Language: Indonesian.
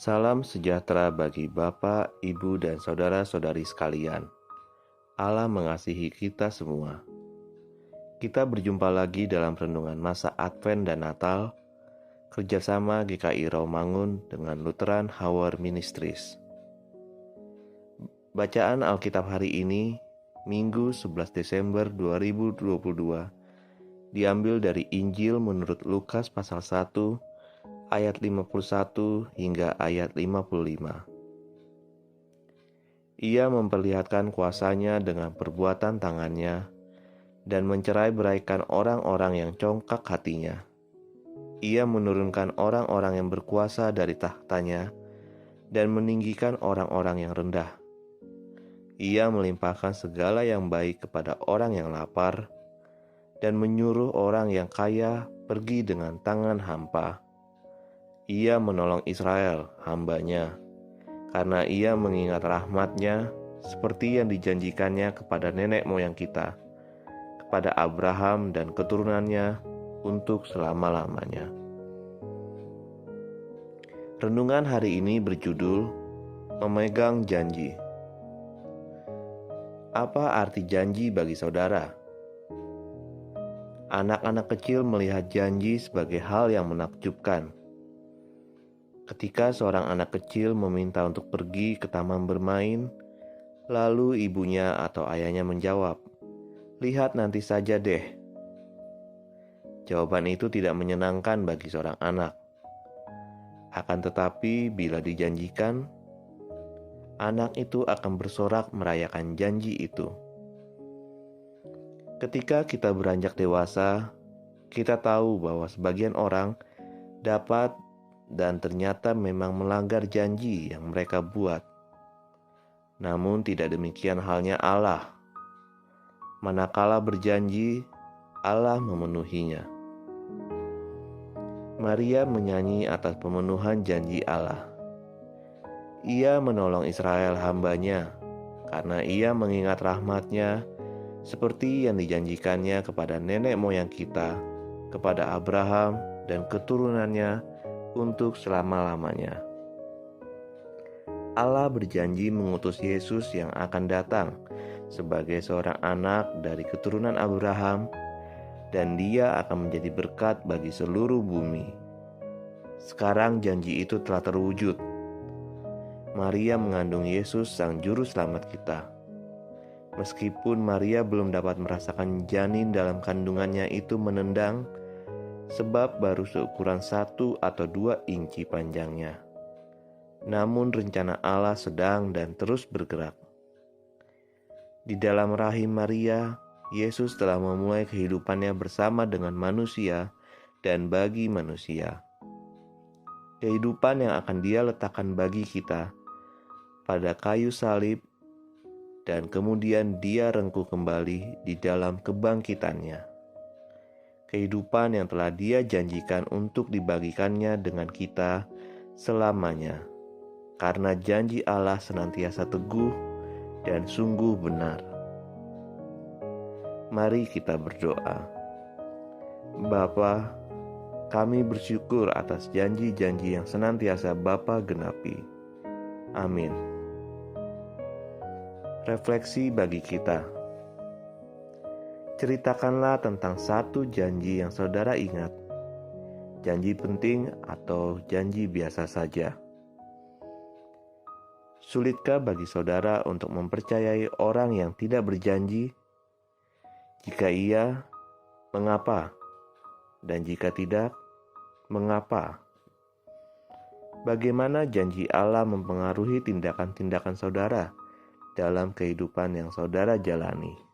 Salam sejahtera bagi Bapak, Ibu, dan saudara-saudari sekalian. Allah mengasihi kita semua. Kita berjumpa lagi dalam renungan masa Advent dan Natal, kerjasama GKI Rawamangun dengan Lutheran Hour Ministries. Bacaan Alkitab hari ini, Minggu 11 Desember 2022, diambil dari Injil menurut Lukas pasal 1, ayat 51 hingga ayat 55. Ia memperlihatkan kuasanya dengan perbuatan tangannya dan mencerai-beraikan orang-orang yang congkak hatinya. Ia menurunkan orang-orang yang berkuasa dari tahtanya dan meninggikan orang-orang yang rendah. Ia melimpahkan segala yang baik kepada orang yang lapar dan menyuruh orang yang kaya pergi dengan tangan hampa. Ia menolong Israel, hamba-Nya, karena ia mengingat rahmat-Nya seperti yang dijanjikannya kepada nenek moyang kita, kepada Abraham dan keturunannya untuk selama-lamanya. Renungan hari ini berjudul Memegang Janji. Apa arti janji bagi saudara? Anak-anak kecil melihat janji sebagai hal yang menakjubkan. Ketika seorang anak kecil meminta untuk pergi ke taman bermain, lalu ibunya atau ayahnya menjawab, "Lihat nanti saja deh." Jawaban itu tidak menyenangkan bagi seorang anak. Akan tetapi, bila dijanjikan, anak itu akan bersorak merayakan janji itu. Ketika kita beranjak dewasa, kita tahu bahwa sebagian orang dapat dan ternyata memang melanggar janji yang mereka buat. Namun tidak demikian halnya Allah. Manakala berjanji, Allah memenuhinya. Maria menyanyi atas pemenuhan janji Allah. Ia menolong Israel hamba-Nya, karena ia mengingat rahmat-Nya seperti yang dijanjikannya kepada nenek moyang kita, kepada Abraham dan keturunannya untuk selama-lamanya. Allah berjanji mengutus Yesus yang akan datang sebagai seorang anak dari keturunan Abraham, dan Dia akan menjadi berkat bagi seluruh bumi. Sekarang janji itu telah terwujud. Maria mengandung Yesus, Sang Juru Selamat kita. Meskipun Maria belum dapat merasakan janin dalam kandungannya itu menendang, sebab baru seukuran 1 atau 2 inci panjangnya. Namun rencana Allah sedang dan terus bergerak. Di dalam rahim Maria, Yesus telah memulai kehidupannya bersama dengan manusia dan bagi manusia. Kehidupan yang akan Dia letakkan bagi kita pada kayu salib, dan kemudian Dia rengkuh kembali di dalam kebangkitannya. Kehidupan yang telah Dia janjikan untuk dibagikannya dengan kita selamanya, karena janji Allah senantiasa teguh dan sungguh benar. Mari kita berdoa. Bapa, kami bersyukur atas janji-janji yang senantiasa Bapa genapi. Amin. Refleksi bagi kita. Ceritakanlah tentang satu janji yang saudara ingat. Janji penting atau janji biasa saja. Sulitkah bagi saudara untuk mempercayai orang yang tidak berjanji? Jika iya, mengapa? Dan jika tidak, mengapa? Bagaimana janji Allah mempengaruhi tindakan-tindakan saudara dalam kehidupan yang saudara jalani?